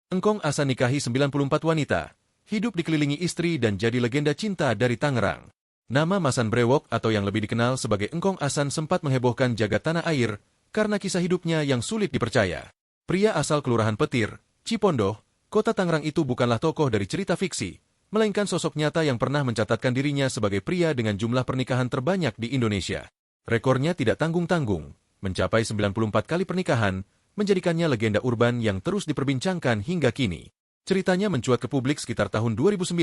Engkong Asan nikahi 94 wanita, hidup dikelilingi istri dan jadi legenda cinta dari Tangerang. Nama Masan Brewok atau yang lebih dikenal sebagai Engkong Asan sempat menghebohkan jagat tanah air karena kisah hidupnya yang sulit dipercaya. Pria asal Kelurahan Petir, Cipondoh, Kota Tangerang itu bukanlah tokoh dari cerita fiksi, melainkan sosok nyata yang pernah mencatatkan dirinya sebagai pria dengan jumlah pernikahan terbanyak di Indonesia. Rekornya tidak tanggung-tanggung, mencapai 94 kali pernikahan, menjadikannya legenda urban yang terus diperbincangkan hingga kini. Ceritanya mencuat ke publik sekitar tahun 2009,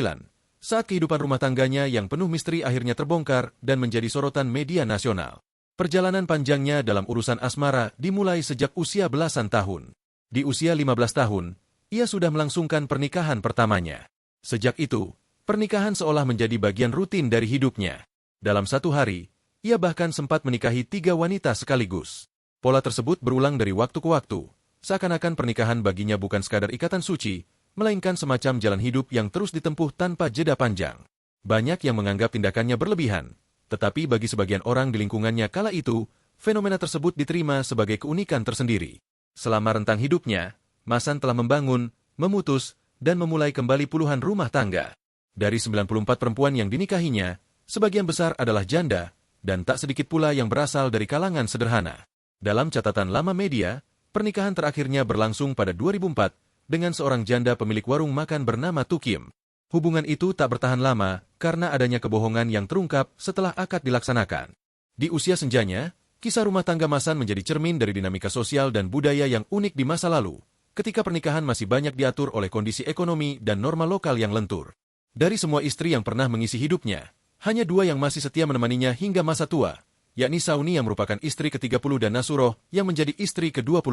saat kehidupan rumah tangganya yang penuh misteri akhirnya terbongkar dan menjadi sorotan media nasional. Perjalanan panjangnya dalam urusan asmara dimulai sejak usia belasan tahun. Di usia 15 tahun, ia sudah melangsungkan pernikahan pertamanya. Sejak itu, pernikahan seolah menjadi bagian rutin dari hidupnya. Dalam satu hari, ia bahkan sempat menikahi 3 wanita sekaligus. Pola tersebut berulang dari waktu ke waktu, seakan-akan pernikahan baginya bukan sekadar ikatan suci, melainkan semacam jalan hidup yang terus ditempuh tanpa jeda panjang. Banyak yang menganggap tindakannya berlebihan, tetapi bagi sebagian orang di lingkungannya kala itu, fenomena tersebut diterima sebagai keunikan tersendiri. Selama rentang hidupnya, Masan telah membangun, memutus, dan memulai kembali puluhan rumah tangga. Dari 94 perempuan yang dinikahinya, sebagian besar adalah janda, dan tak sedikit pula yang berasal dari kalangan sederhana. Dalam catatan lama media, pernikahan terakhirnya berlangsung pada 2004 dengan seorang janda pemilik warung makan bernama Tukim. Hubungan itu tak bertahan lama karena adanya kebohongan yang terungkap setelah akad dilaksanakan. Di usia senjanya, kisah rumah tangga Masan menjadi cermin dari dinamika sosial dan budaya yang unik di masa lalu, ketika pernikahan masih banyak diatur oleh kondisi ekonomi dan norma lokal yang lentur. Dari semua istri yang pernah mengisi hidupnya, hanya 2 yang masih setia menemaninya hingga masa tua, yakni Sauni yang merupakan istri ke-30 dan Nasuroh yang menjadi istri ke-25.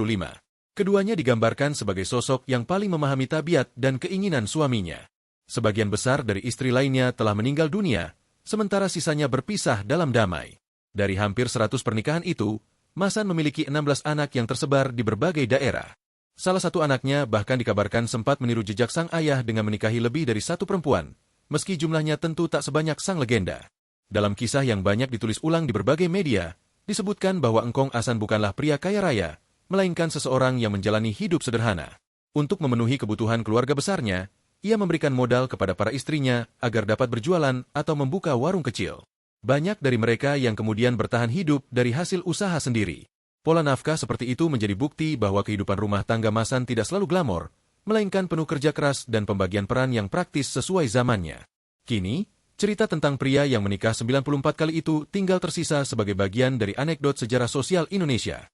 Keduanya digambarkan sebagai sosok yang paling memahami tabiat dan keinginan suaminya. Sebagian besar dari istri lainnya telah meninggal dunia, sementara sisanya berpisah dalam damai. Dari hampir 100 pernikahan itu, Masan memiliki 16 anak yang tersebar di berbagai daerah. Salah satu anaknya bahkan dikabarkan sempat meniru jejak sang ayah dengan menikahi lebih dari 1 perempuan, meski jumlahnya tentu tak sebanyak sang legenda. Dalam kisah yang banyak ditulis ulang di berbagai media, disebutkan bahwa Engkong Asan bukanlah pria kaya raya, melainkan seseorang yang menjalani hidup sederhana. Untuk memenuhi kebutuhan keluarga besarnya, ia memberikan modal kepada para istrinya agar dapat berjualan atau membuka warung kecil. Banyak dari mereka yang kemudian bertahan hidup dari hasil usaha sendiri. Pola nafkah seperti itu menjadi bukti bahwa kehidupan rumah tangga Masan tidak selalu glamor, melainkan penuh kerja keras dan pembagian peran yang praktis sesuai zamannya. Kini, cerita tentang pria yang menikah 94 kali itu tinggal tersisa sebagai bagian dari anekdot sejarah sosial Indonesia.